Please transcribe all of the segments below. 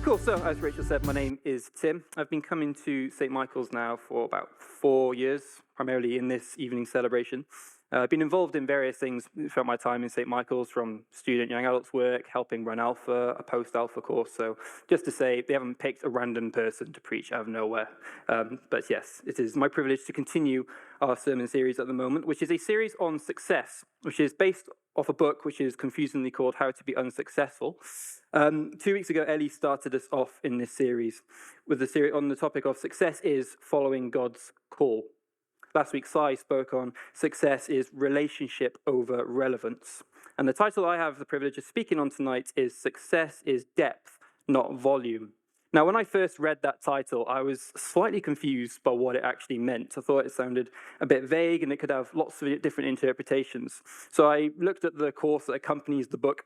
Cool, so as Rachel said, my name is Tim. I've been coming to St. Michael's now for about 4 years, primarily in this evening celebration. I've been involved in various things throughout my time in St. Michael's, from student young adults work, helping run Alpha, a post-Alpha course. So just to say, they haven't picked a random person to preach out of nowhere. But yes, it is my privilege to continue our sermon series at the moment, which is a series on success, which is based off a book which is confusingly called How to Be Unsuccessful. 2 weeks ago, Ellie started us off in this series with the series on the topic of success is following God's call. Last week, Sai spoke on success is relationship over relevance. And the title I have the privilege of speaking on tonight is Success is Depth, Not Volume. Now, when I first read that title, I was slightly confused by what it actually meant. I thought it sounded a bit vague and it could have lots of different interpretations. So I looked at the course that accompanies the book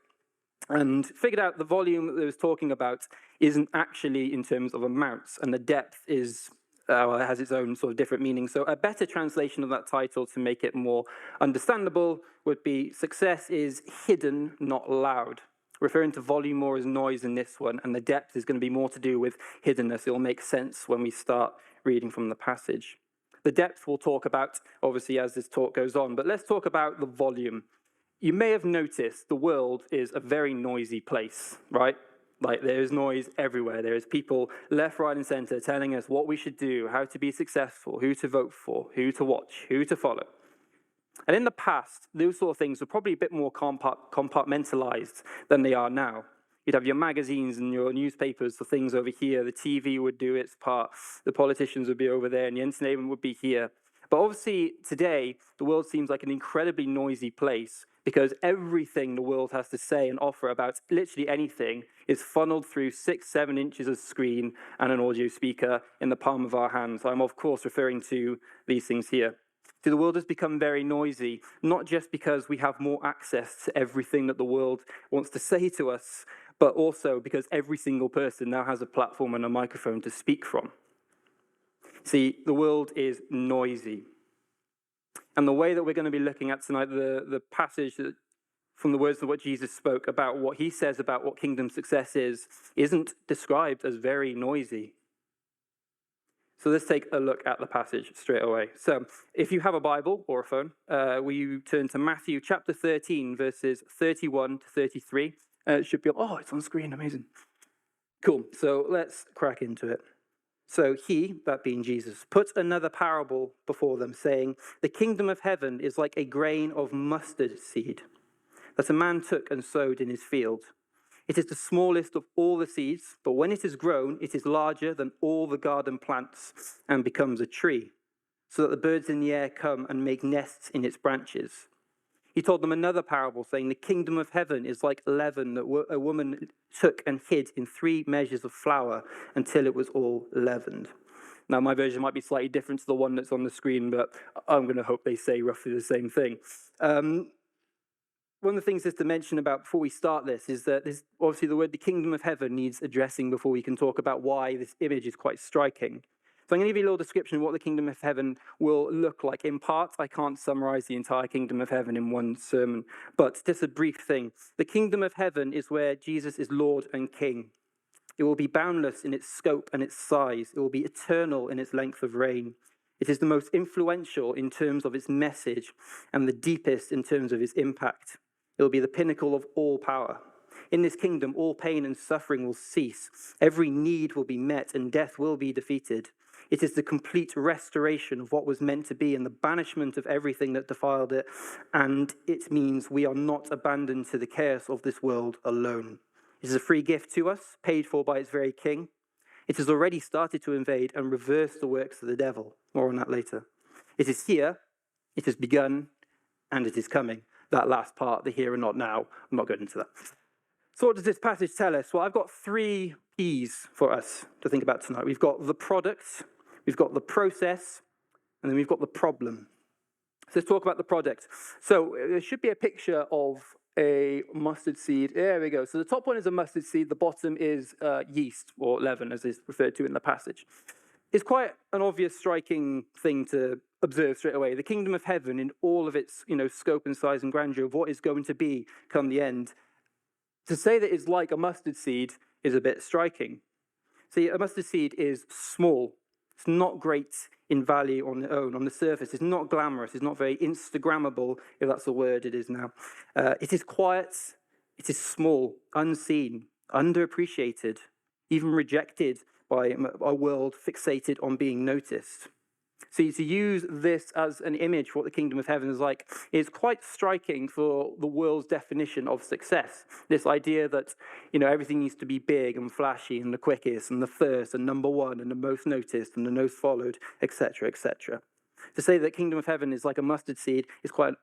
and figured out the volume that it was talking about isn't actually in terms of amounts, and the depth is it has its own sort of different meaning. So a better translation of that title to make it more understandable would be Success is hidden, not loud, referring to volume more as noise in this one, and the depth is going to be more to do with hiddenness. It will make sense when we start reading from the passage. The depth we'll talk about, obviously, as this talk goes on, but let's talk about the volume. You may have noticed the world is a very noisy place, right? Like, there is noise everywhere. There is people left, right, and center telling us what we should do, how to be successful, who to vote for, who to watch, who to follow. And in the past, those sort of things were probably a bit more compartmentalized than they are now. You'd have your magazines and your newspapers for things over here. The TV would do its part. The politicians would be over there, and the entertainment would be here. But obviously, today, the world seems like an incredibly noisy place because everything the world has to say and offer about literally anything is funneled through 6-7 inches of screen and an audio speaker in the palm of our hands. I'm, of course, referring to these things here. So the world has become very noisy, not just because we have more access to everything that the world wants to say to us, but also because every single person now has a platform and a microphone to speak from. See, the world is noisy. And the way that we're going to be looking at tonight, the passage from the words of what Jesus spoke about what he says about what kingdom success is, isn't described as very noisy. So let's take a look at the passage straight away. So if you have a Bible or a phone, will you turn to Matthew chapter 13, verses 31 to 33. It should be, it's on screen, amazing. Cool, so let's crack into it. So he, that being Jesus, put another parable before them, saying, "The kingdom of heaven is like a grain of mustard seed that a man took and sowed in his field. It is the smallest of all the seeds, but when it is grown, it is larger than all the garden plants and becomes a tree, so that the birds in the air come and make nests in its branches." He told them another parable, saying, "The kingdom of heaven is like leaven that a woman took and hid in 3 measures of flour until it was all leavened." Now, my version might be slightly different to the one that's on the screen, but I'm going to hope they say roughly the same thing. One of the things just to mention about before we start this is that obviously the word the kingdom of heaven needs addressing before we can talk about why this image is quite striking. So I'm going to give you a little description of what the kingdom of heaven will look like. In part, I can't summarize the entire kingdom of heaven in one sermon, but just a brief thing. The kingdom of heaven is where Jesus is Lord and King. It will be boundless in its scope and its size. It will be eternal in its length of reign. It is the most influential in terms of its message and the deepest in terms of its impact. It will be the pinnacle of all power. In this kingdom, all pain and suffering will cease. Every need will be met and death will be defeated. It is the complete restoration of what was meant to be and the banishment of everything that defiled it. And it means we are not abandoned to the chaos of this world alone. It is a free gift to us, paid for by its very king. It has already started to invade and reverse the works of the devil. More on that later. It is here, it has begun, and it is coming. That last part, the here and not now, I'm not going into that. So what does this passage tell us? Well, I've got 3 P's for us to think about tonight. We've got the product, we've got the process, and then we've got the problem. So let's talk about the product. So there should be a picture of a mustard seed. There we go. So the top one is a mustard seed. The bottom is yeast or leaven, as is referred to in the passage. It's quite an obvious, striking thing to observe straight away. The kingdom of heaven in all of its, scope and size and grandeur of what is going to be come the end. To say that it's like a mustard seed is a bit striking. See, a mustard seed is small. It's not great in value on its own, on the surface. It's not glamorous. It's not very Instagrammable, if that's a word it is now. It is quiet. It is small, unseen, underappreciated, even rejected by a world fixated on being noticed. See, to use this as an image for what the kingdom of heaven is like is quite striking for the world's definition of success. This idea that, everything needs to be big and flashy and the quickest and the first and number one and the most noticed and the most followed, etc., etc. To say that kingdom of heaven is like a mustard seed is quite an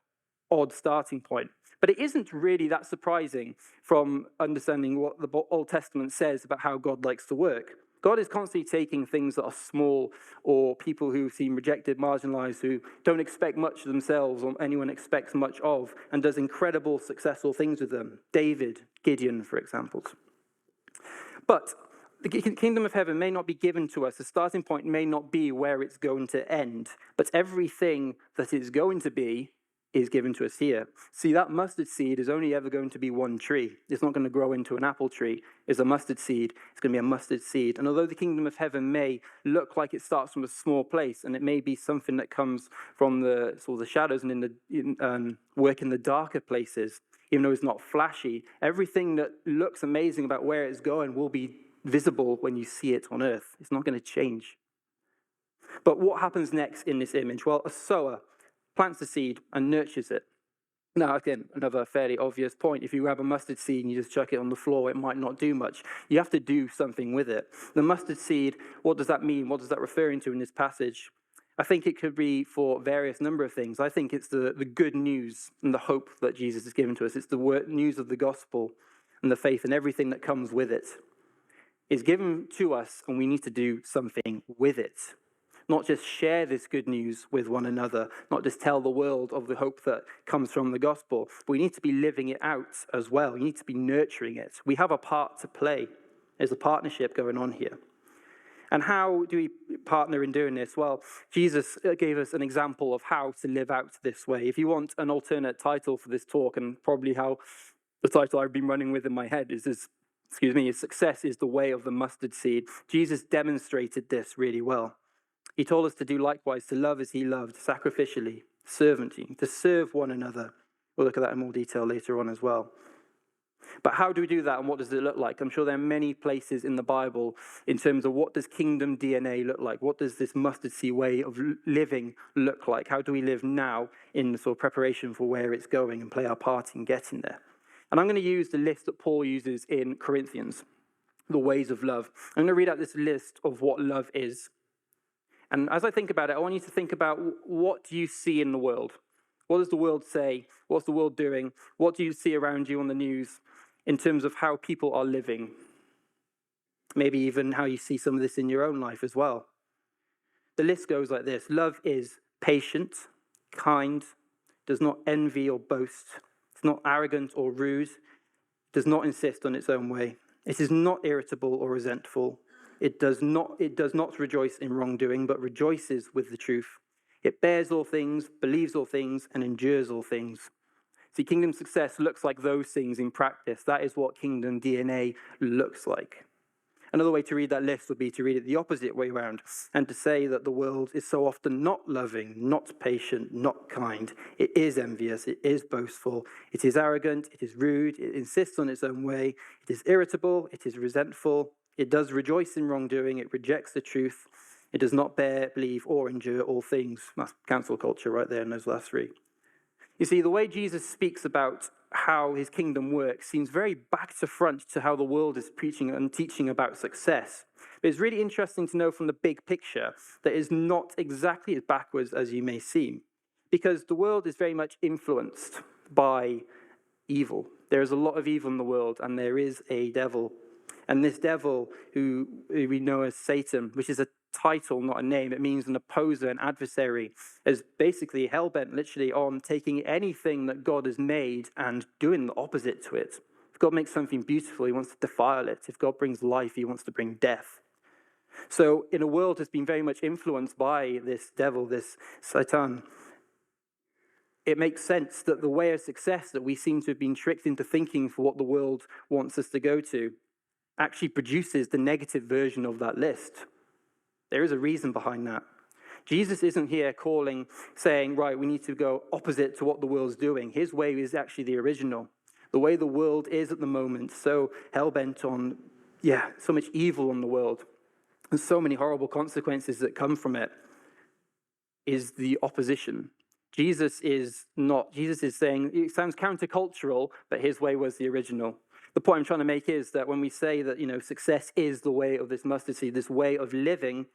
odd starting point. But it isn't really that surprising from understanding what the Old Testament says about how God likes to work. God is constantly taking things that are small or people who seem rejected, marginalized, who don't expect much of themselves or anyone expects much of, and does incredible, successful things with them. David, Gideon, for example. But the kingdom of heaven may not be given to us. The starting point may not be where it's going to end, but everything that it's going to be is given to us here. See, that mustard seed is only ever going to be one tree. It's not going to grow into an apple tree. It's a mustard seed. It's going to be a mustard seed. And although the kingdom of heaven may look like it starts from a small place, and it may be something that comes from the sort of the shadows and work in the darker places, even though it's not flashy, everything that looks amazing about where it's going will be visible when you see it on earth. It's not going to change. But what happens next in this image? Well, a sower plants the seed and nurtures it. Now, again, another fairly obvious point. If you grab a mustard seed and you just chuck it on the floor, it might not do much. You have to do something with it. The mustard seed, what does that mean? What is that referring to in this passage? I think it could be for various number of things. I think it's the good news and the hope that Jesus has given to us. It's the news of the gospel and the faith and everything that comes with it. It's given to us, and we need to do something with it. Not just share this good news with one another, not just tell the world of the hope that comes from the gospel, but we need to be living it out as well. We need to be nurturing it. We have a part to play. There's a partnership going on here. And how do we partner in doing this? Well, Jesus gave us an example of how to live out this way. If you want an alternate title for this talk, and probably how the title I've been running with in my head is success is the way of the mustard seed. Jesus demonstrated this really well. He told us to do likewise, to love as he loved, sacrificially, servantly, to serve one another. We'll look at that in more detail later on as well. But how do we do that, and what does it look like? I'm sure there are many places in the Bible in terms of what does kingdom DNA look like? What does this mustard seed way of living look like? How do we live now in the sort of preparation for where it's going and play our part in getting there? And I'm going to use the list that Paul uses in Corinthians, the ways of love. I'm going to read out this list of what love is. And as I think about it, I want you to think about, what do you see in the world? What does the world say? What's the world doing? What do you see around you on the news in terms of how people are living? Maybe even how you see some of this in your own life as well. The list goes like this. Love is patient, kind, does not envy or boast. It's not arrogant or rude. Does not insist on its own way. It is not irritable or resentful. It does not rejoice in wrongdoing, but rejoices with the truth. It bears all things, believes all things, and endures all things. See, kingdom success looks like those things in practice. That is what kingdom DNA looks like. Another way to read that list would be to read it the opposite way around, and to say that the world is so often not loving, not patient, not kind. It is envious, it is boastful, it is arrogant, it is rude, it insists on its own way, it is irritable, it is resentful. It does rejoice in wrongdoing. It rejects the truth. It does not bear, believe, or endure all things. That's cancel culture right there in those last three. You see, the way Jesus speaks about how his kingdom works seems very back to front to how the world is preaching and teaching about success. But it's really interesting to know from the big picture that it's not exactly as backwards as you may seem, because the world is very much influenced by evil. There is a lot of evil in the world, and there is a devil. And this devil, who we know as Satan, which is a title, not a name, it means an opposer, an adversary, is basically hell-bent literally on taking anything that God has made and doing the opposite to it. If God makes something beautiful, he wants to defile it. If God brings life, he wants to bring death. So in a world that's been very much influenced by this devil, this Satan, it makes sense that the way of success that we seem to have been tricked into thinking for what the world wants us to go to actually produces the negative version of that list. There is a reason behind that. Jesus isn't here saying, right, we need to go opposite to what the world's doing. His way is actually the original. The way the world is at the moment, so hell-bent on, so much evil in the world, and so many horrible consequences that come from it, is the opposition. Jesus is saying, it sounds countercultural, but his way was the original. The point I'm trying to make is that when we say that, success is the way of this mustard seed, this way of living,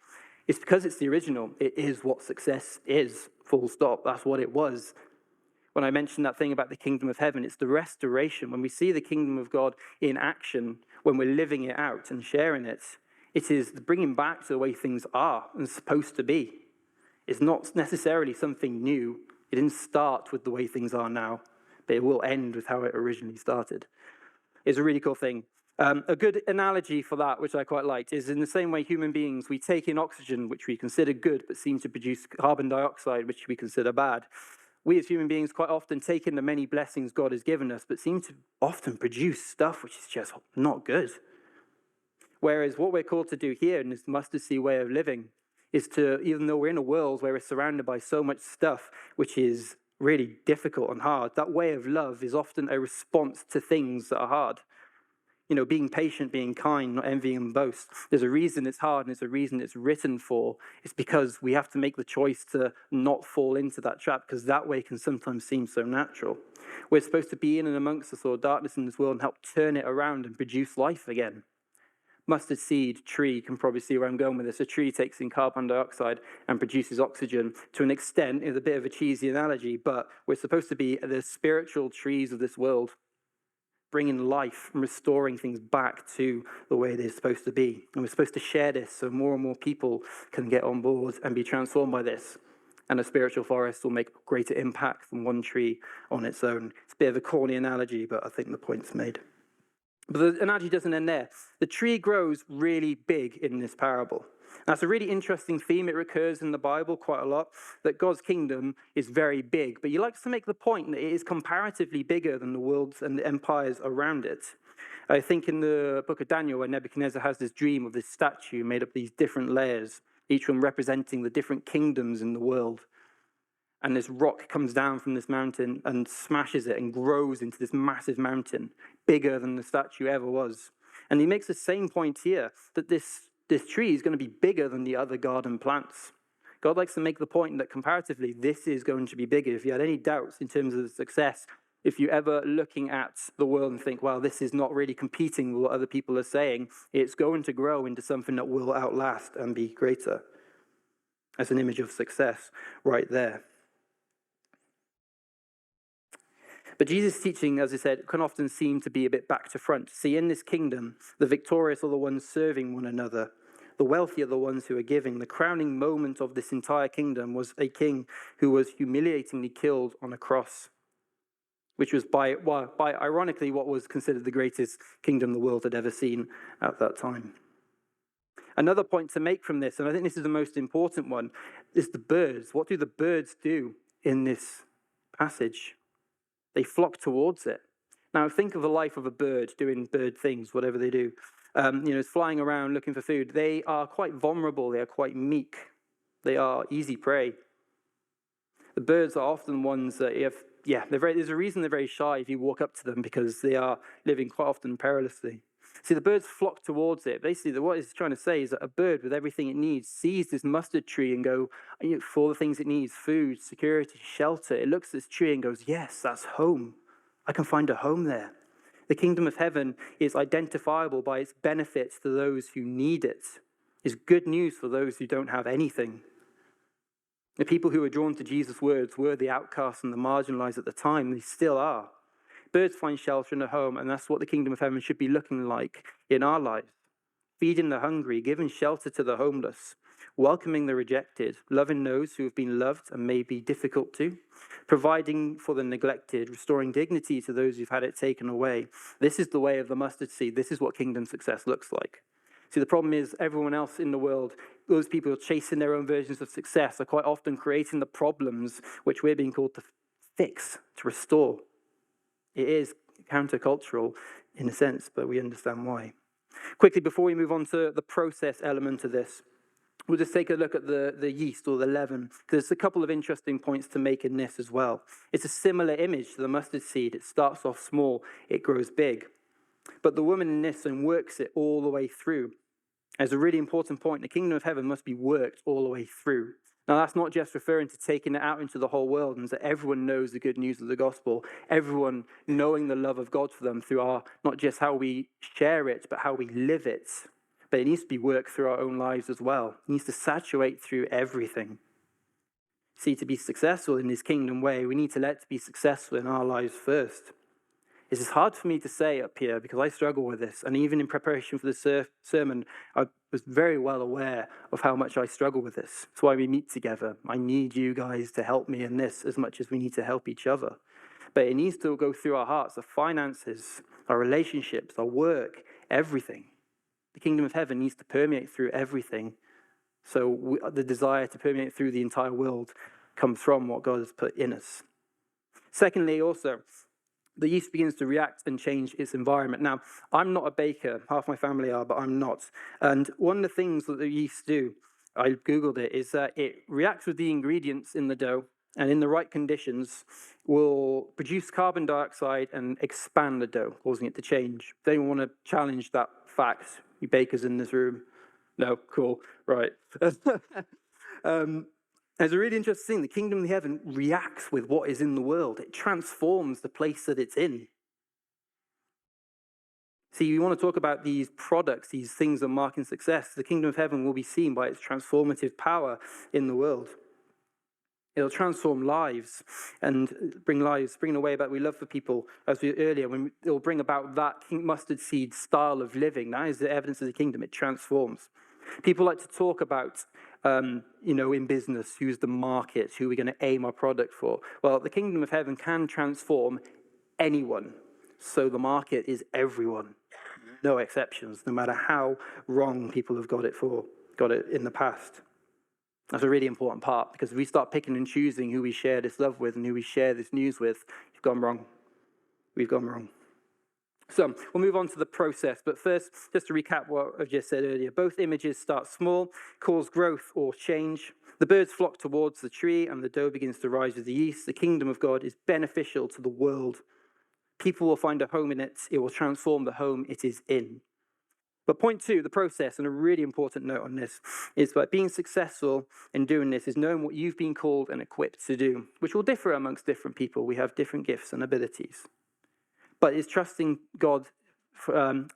it's because it's the original. It is what success is, full stop. That's what it was. When I mentioned that thing about the kingdom of heaven, it's the restoration. When we see the kingdom of God in action, when we're living it out and sharing it, it is bringing back to the way things are and supposed to be. It's not necessarily something new. It didn't start with the way things are now, but it will end with how it originally started. It's a really cool thing. A good analogy for that, which I quite liked, is in the same way human beings, we take in oxygen, which we consider good, but seem to produce carbon dioxide, which we consider bad. We as human beings quite often take in the many blessings God has given us, but seem to often produce stuff which is just not good. Whereas what we're called to do here in this mustard seed way of living is to, even though we're in a world where we're surrounded by so much stuff which is really difficult and hard, that way of love is often a response to things that are hard. Being patient, being kind, not envying and boast. There's a reason it's hard, and there's a reason it's written for. It's because we have to make the choice to not fall into that trap, because that way can sometimes seem so natural. We're supposed to be in and amongst the sort of darkness in this world and help turn it around and produce life again. Mustard seed tree, you can probably see where I'm going with this. A tree takes in carbon dioxide and produces oxygen. To an extent, it's a bit of a cheesy analogy, but we're supposed to be the spiritual trees of this world, bringing life and restoring things back to the way they're supposed to be. And we're supposed to share this so more and more people can get on board and be transformed by this. And a spiritual forest will make a greater impact than one tree on its own. It's a bit of a corny analogy, but I think the point's made. But the analogy doesn't end there. The tree grows really big in this parable. That's a really interesting theme. It recurs in the Bible quite a lot, that God's kingdom is very big. But he likes to make the point that it is comparatively bigger than the worlds and the empires around it. I think in the book of Daniel, where Nebuchadnezzar has this dream of this statue made up of these different layers, each one representing the different kingdoms in the world. And this rock comes down from this mountain and smashes it and grows into this massive mountain, bigger than the statue ever was. And he makes the same point here, that this tree is going to be bigger than the other garden plants. God likes to make the point that comparatively, this is going to be bigger. If you had any doubts in terms of success, if you're ever looking at the world and think, well, this is not really competing with what other people are saying, it's going to grow into something that will outlast and be greater. That's an image of success right there. But Jesus' teaching, as I said, can often seem to be a bit back to front. See, in this kingdom, the victorious are the ones serving one another. The wealthy are the ones who are giving. The crowning moment of this entire kingdom was a king who was humiliatingly killed on a cross, which was by ironically what was considered the greatest kingdom the world had ever seen at that time. Another point to make from this, and I think this is the most important one, is the birds. What do the birds do in this passage? They flock towards it. Now, think of the life of a bird doing bird things, whatever they do. It's flying around looking for food. They are quite vulnerable. They are quite meek. They are easy prey. The birds are often ones that there's a reason they're very shy if you walk up to them, because they are living quite often perilously. See, the birds flock towards it. Basically, what it's trying to say is that a bird with everything it needs sees this mustard tree and go, for the things it needs, food, security, shelter. It looks at this tree and goes, yes, that's home. I can find a home there. The kingdom of heaven is identifiable by its benefits to those who need it. It's good news for those who don't have anything. The people who were drawn to Jesus' words were the outcasts and the marginalized at the time. They still are. Birds find shelter in a home, and that's what the kingdom of heaven should be looking like in our lives. Feeding the hungry, giving shelter to the homeless, welcoming the rejected, loving those who have been loved and may be difficult to, providing for the neglected, restoring dignity to those who've had it taken away. This is the way of the mustard seed. This is what kingdom success looks like. See, the problem is everyone else in the world, those people who are chasing their own versions of success, are quite often creating the problems which we're being called to fix, to restore. It is countercultural in a sense, but we understand why. Quickly, before we move on to the process element of this, we'll just take a look at the yeast or the leaven, because there's a couple of interesting points to make in this as well. It's a similar image to the mustard seed. It starts off small, it grows big. But the woman in this one works it all the way through. As a really important point, the kingdom of heaven must be worked all the way through. Now, that's not just referring to taking it out into the whole world and that everyone knows the good news of the gospel, everyone knowing the love of God for them through our, not just how we share it, but how we live it. But it needs to be worked through our own lives as well. It needs to saturate through everything. See, to be successful in this kingdom way, we need to let it be successful in our lives first. This is hard for me to say up here because I struggle with this. And even in preparation for the sermon, I was very well aware of how much I struggle with this. That's why we meet together. I need you guys to help me in this as much as we need to help each other. But it needs to go through our hearts, our finances, our relationships, our work, everything. The kingdom of heaven needs to permeate through everything. So the desire to permeate through the entire world comes from what God has put in us. Secondly, also, the yeast begins to react and change its environment. Now, I'm not a baker. Half my family are, but I'm not. And one of the things that the yeast do, I Googled it, is that it reacts with the ingredients in the dough and in the right conditions will produce carbon dioxide and expand the dough, causing it to change. If anyone want to challenge that fact, you bakers in this room? No? Cool. Right. It's a really interesting thing. The kingdom of heaven reacts with what is in the world. It transforms the place that it's in. See, you want to talk about these products, these things that mark in success. The kingdom of heaven will be seen by its transformative power in the world. It'll transform lives and bring a way about we love for people, as we earlier, when it'll bring about that mustard seed style of living. That is the evidence of the kingdom. It transforms. People like to talk about, in business, who's the market, who we're going to aim our product for. Well, the kingdom of heaven can transform anyone. So the market is everyone. No exceptions, no matter how wrong people have got it in the past. That's a really important part, because if we start picking and choosing who we share this love with and who we share this news with, we've gone wrong. We've gone wrong. So we'll move on to the process. But first, just to recap what I just said earlier, both images start small, cause growth or change. The birds flock towards the tree and the dough begins to rise with the yeast. The kingdom of God is beneficial to the world. People will find a home in it. It will transform the home it is in. But point two, the process, and a really important note on this, is that being successful in doing this is knowing what you've been called and equipped to do, which will differ amongst different people. We have different gifts and abilities. But it's trusting God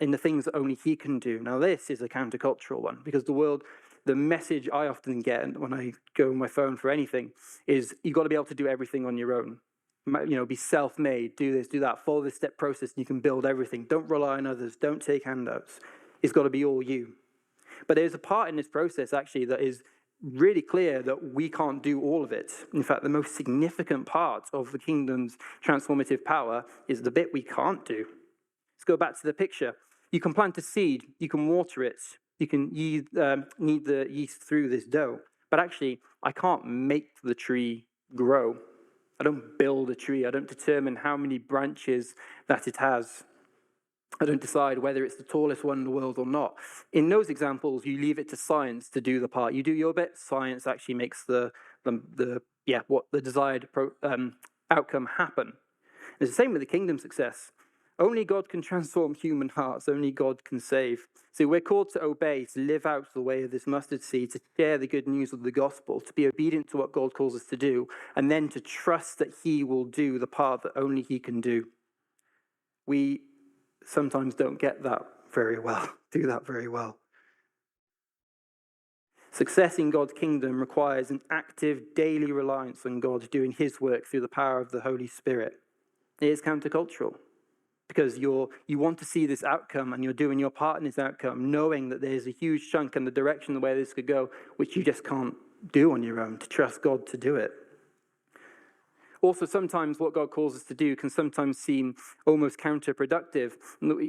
in the things that only he can do. Now, this is a countercultural one, because the message I often get when I go on my phone for anything is you've got to be able to do everything on your own. Be self-made, do this, do that, follow this step process, and you can build everything. Don't rely on others, don't take handouts. It's got to be all you. But there's a part in this process, actually, that is really clear that we can't do all of it. In fact, the most significant part of the kingdom's transformative power is the bit we can't do. Let's go back to the picture. You can plant a seed, you can water it, you can knead the yeast through this dough. But actually, I can't make the tree grow. I don't build a tree. I don't determine how many branches that it has. I don't decide whether it's the tallest one in the world or not. In those examples, you leave it to science to do the part. You do your bit, science actually makes the desired outcome happen. It's the same with the kingdom success. Only God can transform human hearts. Only God can save. So we're called to obey, to live out the way of this mustard seed, to share the good news of the gospel, to be obedient to what God calls us to do, and then to trust that he will do the part that only he can do. We sometimes don't get that very well, do that very well. Success in God's kingdom requires an active daily reliance on God doing his work through the power of the Holy Spirit. It is countercultural, because you want to see this outcome and you're doing your part in this outcome, knowing that there's a huge chunk in the direction the way this could go, which you just can't do on your own, to trust God to do it. Also, sometimes what God calls us to do can sometimes seem almost counterproductive.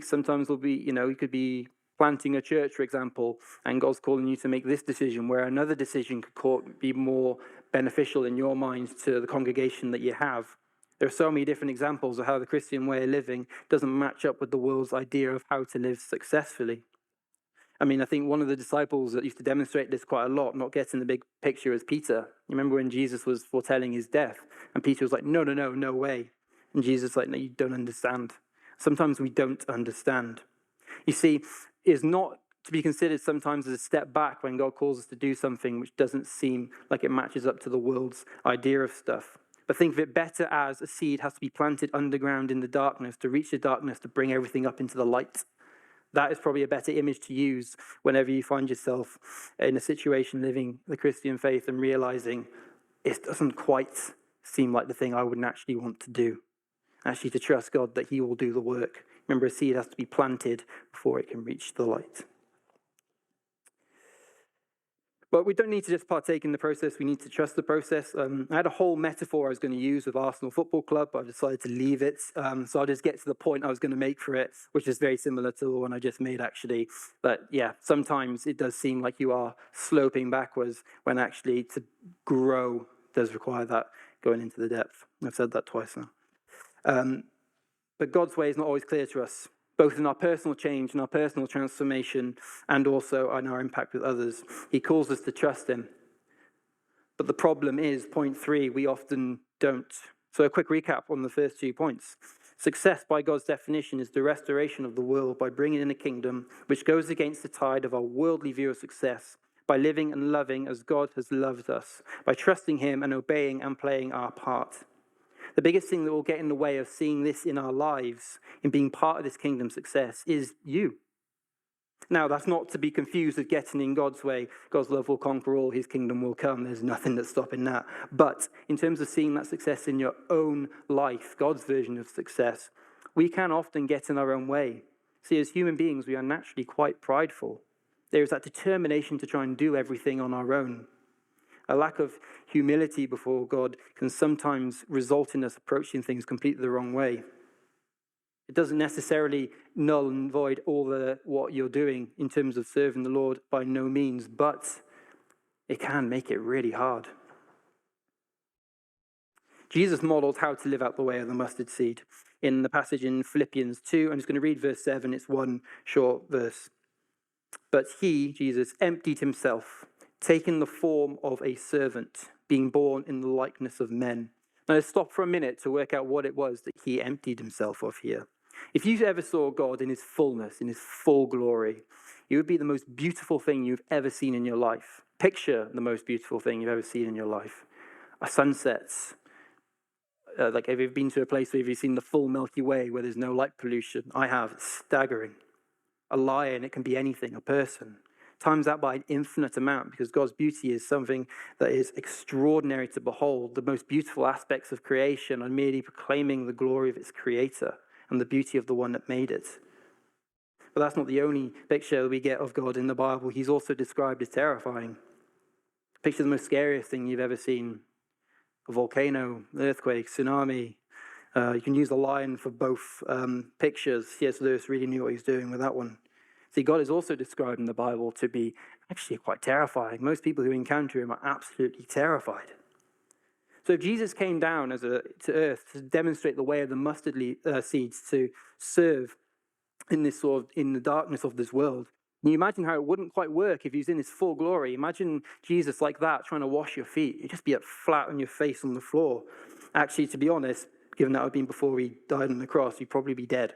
Sometimes we could be planting a church, for example, and God's calling you to make this decision, where another decision could be more beneficial in your mind to the congregation that you have. There are so many different examples of how the Christian way of living doesn't match up with the world's idea of how to live successfully. I mean, I think one of the disciples that used to demonstrate this quite a lot, not getting the big picture, is Peter. You remember when Jesus was foretelling his death, and Peter was like, no, no, no, no way. And Jesus was like, no, you don't understand. Sometimes we don't understand. You see, it's not to be considered sometimes as a step back when God calls us to do something which doesn't seem like it matches up to the world's idea of stuff. But think of it better as a seed has to be planted underground in the darkness to reach the darkness to bring everything up into the light. That is probably a better image to use whenever you find yourself in a situation living the Christian faith and realizing it doesn't quite seem like the thing I would naturally want to do. Actually, to trust God that he will do the work. Remember, a seed has to be planted before it can reach the light. But we don't need to just partake in the process, we need to trust the process. I had a whole metaphor I was going to use with Arsenal Football Club, but I've decided to leave it. So I'll just get to the point I was going to make for it, which is very similar to the one I just made, actually. But yeah, sometimes it does seem like you are sloping backwards when actually to grow does require that going into the depth. I've said that twice now. But God's way is not always clear to us, both in our personal change and our personal transformation, and also in our impact with others. He calls us to trust him. But the problem is, point 3, we often don't. So a quick recap on the first 2 points. Success, by God's definition, is the restoration of the world by bringing in a kingdom which goes against the tide of our worldly view of success, by living and loving as God has loved us, by trusting him and obeying and playing our part. The biggest thing that will get in the way of seeing this in our lives, in being part of this kingdom success, is you. Now, that's not to be confused with getting in God's way. God's love will conquer all, his kingdom will come. There's nothing that's stopping that. But in terms of seeing that success in your own life, God's version of success, we can often get in our own way. See, as human beings, we are naturally quite prideful. There is that determination to try and do everything on our own. A lack of humility before God can sometimes result in us approaching things completely the wrong way. It doesn't necessarily null and void all what you're doing in terms of serving the Lord, by no means, but it can make it really hard. Jesus modeled how to live out the way of the mustard seed in the passage in Philippians 2. I'm just going to read verse 7. It's one short verse. But he, Jesus, emptied himself, taking the form of a servant, being born in the likeness of men. Now let's stop for a minute to work out what it was that he emptied himself of here. If you ever saw God in his fullness, in his full glory, it would be the most beautiful thing you've ever seen in your life. Picture the most beautiful thing you've ever seen in your life. A sunset. Like, have you been to a place where you've seen the full Milky Way where there's no light pollution? I have. It's staggering. A lion, it can be anything, a person. Times that by an infinite amount, because God's beauty is something that is extraordinary to behold. The most beautiful aspects of creation are merely proclaiming the glory of its creator and the beauty of the one that made it. But that's not the only picture we get of God in the Bible. He's also described as terrifying. Picture the most scariest thing you've ever seen. A volcano, earthquake, tsunami. You can use the lion for both pictures. C.S. Lewis really knew what he was doing with that one. See, God is also described in the Bible to be actually quite terrifying. Most people who encounter him are absolutely terrified. So if Jesus came down to earth to demonstrate the way of the mustard seeds, to serve in the darkness of this world, can you imagine how it wouldn't quite work if he was in his full glory? Imagine Jesus like that trying to wash your feet. You'd just be flat on your face on the floor. Actually, to be honest, given that would have been before he died on the cross, you'd probably be dead.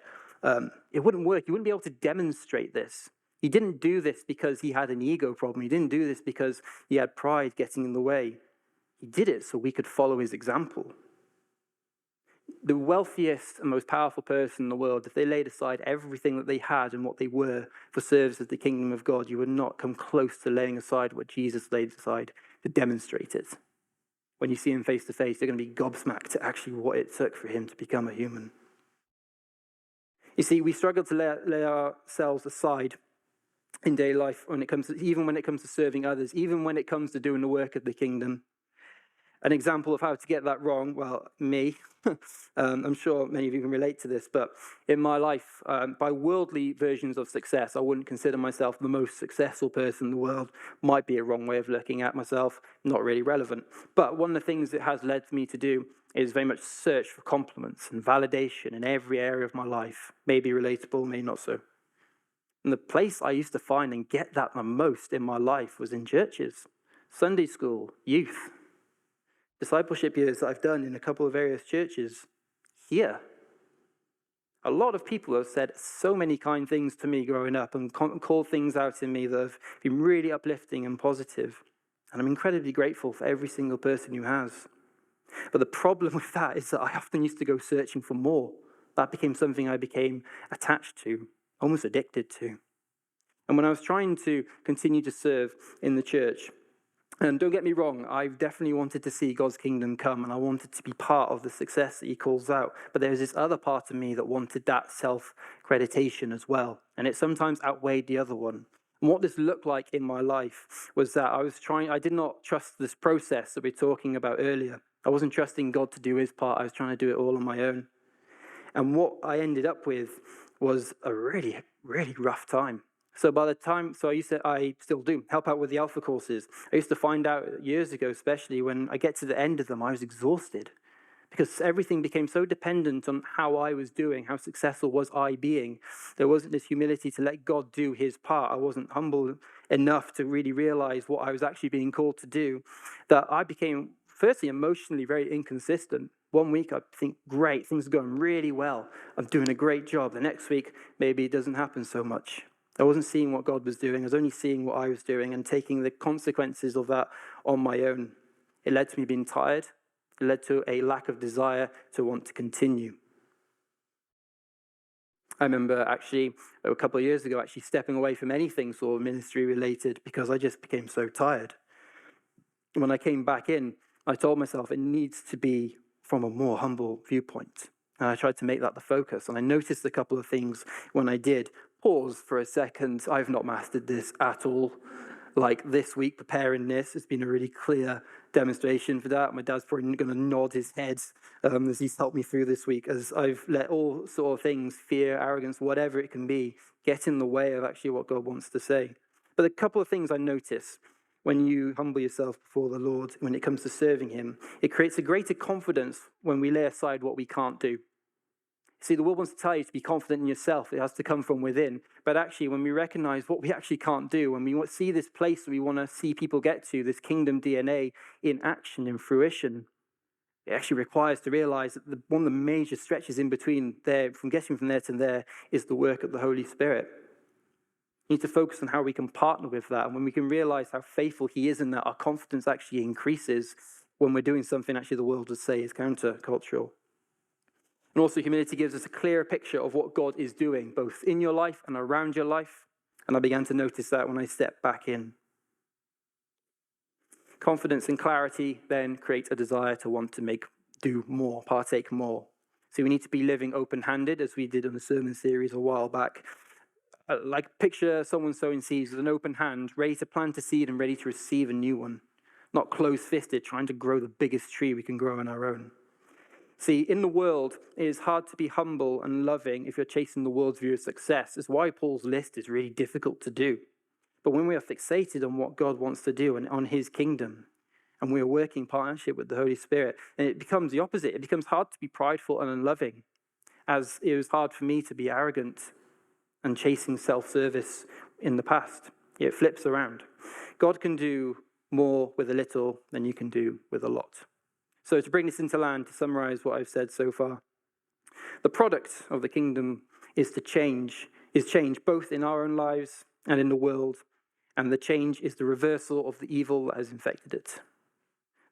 It wouldn't work. You wouldn't be able to demonstrate this. He didn't do this because he had an ego problem. He didn't do this because he had pride getting in the way. He did it so we could follow his example. The wealthiest and most powerful person in the world, if they laid aside everything that they had and what they were for service of the kingdom of God, you would not come close to laying aside what Jesus laid aside to demonstrate it. When you see him face to face, you're going to be gobsmacked at actually what it took for him to become a human. You see, we struggle to lay ourselves aside in daily life even when it comes to serving others, even when it comes to doing the work of the kingdom. An example of how to get that wrong, well, me. I'm sure many of you can relate to this, but in my life, by worldly versions of success, I wouldn't consider myself the most successful person in the world. Might be a wrong way of looking at myself, not really relevant. But one of the things it has led me to do is very much search for compliments and validation in every area of my life. Maybe relatable, maybe not so. And the place I used to find and get that the most in my life was in churches, Sunday school, youth, discipleship years that I've done in a couple of various churches here. A lot of people have said so many kind things to me growing up and called things out in me that have been really uplifting and positive. And I'm incredibly grateful for every single person who has. But the problem with that is that I often used to go searching for more. That became something I became attached to, almost addicted to. And when I was trying to continue to serve in the church, and don't get me wrong, I definitely wanted to see God's kingdom come, and I wanted to be part of the success that he calls out. But there was this other part of me that wanted that self-accreditation as well, and it sometimes outweighed the other one. And what this looked like in my life was that I did not trust this process that we were talking about earlier. I wasn't trusting God to do his part. I was trying to do it all on my own. And what I ended up with was a really, really rough time. So I still do, help out with the Alpha courses. I used to find out years ago, especially when I get to the end of them, I was exhausted because everything became so dependent on how I was doing, how successful was I being. There wasn't this humility to let God do his part. I wasn't humble enough to really realize what I was actually being called to do, that I became, firstly, emotionally very inconsistent. One week I think, great, things are going really well. I'm doing a great job. The next week, maybe it doesn't happen so much. I wasn't seeing what God was doing. I was only seeing what I was doing and taking the consequences of that on my own. It led to me being tired. It led to a lack of desire to want to continue. I remember actually a couple of years ago stepping away from anything sort of ministry related because I just became so tired. When I came back in, I told myself it needs to be from a more humble viewpoint. And I tried to make that the focus. And I noticed a couple of things when I did. Pause for a second. I've not mastered this at all. Like this week, preparing this, it's been a really clear demonstration for that. My dad's probably going to nod his head as he's helped me through this week, as I've let all sort of things, fear, arrogance, whatever it can be, get in the way of actually what God wants to say. But a couple of things I notice when you humble yourself before the Lord, when it comes to serving him, it creates a greater confidence when we lay aside what we can't do. See, the world wants to tell you to be confident in yourself. It has to come from within. But actually, when we recognize what we actually can't do, when we see this place that we want to see people get to, this kingdom DNA in action, in fruition, it actually requires to realize that one of the major stretches in between there, from getting from there to there, is the work of the Holy Spirit. We need to focus on how we can partner with that. And when we can realize how faithful he is in that, our confidence actually increases when we're doing something actually the world would say is countercultural. And also humility gives us a clearer picture of what God is doing, both in your life and around your life. And I began to notice that when I stepped back in. Confidence and clarity then create a desire to want to do more, partake more. So we need to be living open-handed, as we did on the sermon series a while back. Like picture someone sowing seeds with an open hand, ready to plant a seed and ready to receive a new one. Not close-fisted, trying to grow the biggest tree we can grow on our own. See, in the world, it is hard to be humble and loving if you're chasing the world's view of success. It's why Paul's list is really difficult to do. But when we are fixated on what God wants to do and on his kingdom, and we are working in partnership with the Holy Spirit, and it becomes the opposite. It becomes hard to be prideful and unloving, as it was hard for me to be arrogant and chasing self-service in the past. It flips around. God can do more with a little than you can do with a lot. So to bring this into land, to summarize what I've said so far, the product of the kingdom is change both in our own lives and in the world, and the change is the reversal of the evil that has infected it.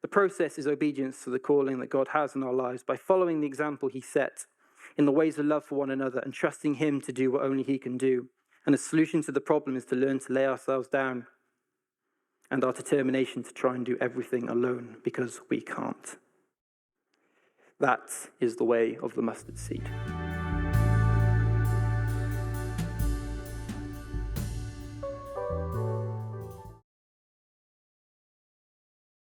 The process is obedience to the calling that God has in our lives by following the example he set in the ways of love for one another and trusting him to do what only he can do. And the solution to the problem is to learn to lay ourselves down and our determination to try and do everything alone because we can't. That is the way of the mustard seed.